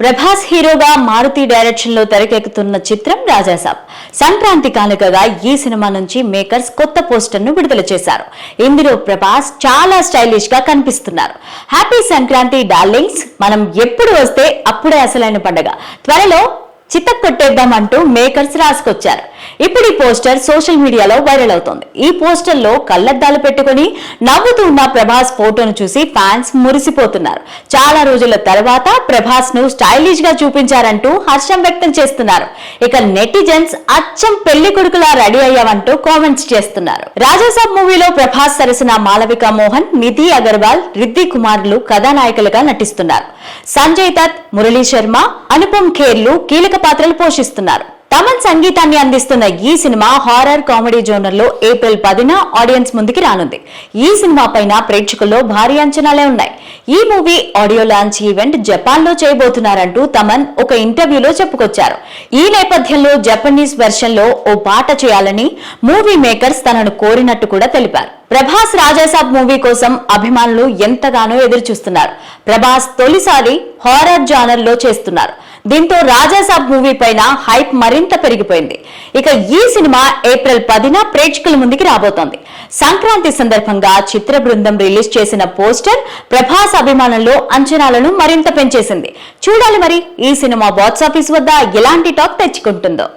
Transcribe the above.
ప్రభాస్ హీరోగా మారుతి డైరెక్షన్ లో తెరకెక్కుతున్న చిత్రం రాజాసాబ్. సంక్రాంతి కానుకగా ఈ సినిమా నుంచి మేకర్స్ కొత్త పోస్టర్ ను విడుదల చేశారు. ఇందులో ప్రభాస్ చాలా స్టైలిష్ గా కనిపిస్తున్నారు. హ్యాపీ సంక్రాంతి డార్లింగ్స్, మనం ఎప్పుడు వస్తే అప్పుడే అసలైన పండుగ, త్వరలో చిత్తకొట్టేద్దామంటూ మేకర్స్ రాసుకొచ్చారు. ఇప్పుడు ఈ పోస్టర్ సోషల్ మీడియాలో వైరల్ అవుతోంది. ఈ పోస్టర్ లో కళ్లద్దాలు పెట్టుకుని నవ్వుతూ ఉన్న ప్రభాస్ ఫోటోను చూసి ఫ్యాన్స్ మురిసిపోతున్నారు. చాలా రోజుల తర్వాత ప్రభాస్ ను స్టైలిష్ గా చూపించారంటూ హర్షం వ్యక్తం చేస్తున్నారు. ఇక నెటిజన్స్ అచ్చం పెళ్లి కొడుకులా రెడీ అయ్యామంటూ కామెంట్స్ చేస్తున్నారు. రాజాసాబ్ మూవీలో ప్రభాస్ సరసన మాళవిక మోహన్, నిధి అగర్వాల్, రిద్ది కుమార్లు కథానాయకులుగా నటిస్తున్నారు. సంజయ్ దత్, మురళీ శర్మ, అనుపమ్ ఖేర్లు కీలక పాత్రలు పోషిస్తున్నారు. తమన్ సంగీతాన్ని అందిస్తున్న ఈ సినిమా హారర్ కామెడీ జోనర్ లో ఏప్రిల్ 10న ఆడియన్స్ ముందుకి రానుంది. ఈ సినిమా పైన ప్రేక్షకుల్లో భారీ అంచనాలే ఉన్నాయి. ఈ movie audio launch event Japan లో చేయబోతున్నారంటూ తమన్ ఒక ఇంటర్వ్యూలో చెప్పుకొచ్చారు. ఈ నేపథ్యంలో జపనీస్ వెర్షన్ లో ఓ పాట చేయాలని మూవీ మేకర్స్ తనను కోరినట్టు కూడా తెలిపారు. ప్రభాస్ రాజాసాబ్ మూవీ కోసం అభిమానులు ఎంతగానో ఎదురు చూస్తున్నారు. ప్రభాస్ తొలిసారి హారర్ జానర్ లో చేస్తున్నారు. దీంతో రాజాసాబ్ మూవీ పైన హైప్ మరింత పెరిగిపోయింది. ఇక ఈ సినిమా ఏప్రిల్ 10న ప్రేక్షకుల ముందుకి రాబోతోంది. సంక్రాంతి సందర్భంగా చిత్ర బృందం రిలీజ్ చేసిన పోస్టర్ ప్రభాస్ అభిమానుల్లో అంచనాలను మరింత పెంచేసింది. చూడాలి మరి ఈ సినిమా బాక్స్ ఆఫీస్ వద్ద ఎలాంటి టాక్ తెచ్చుకుంటుందో.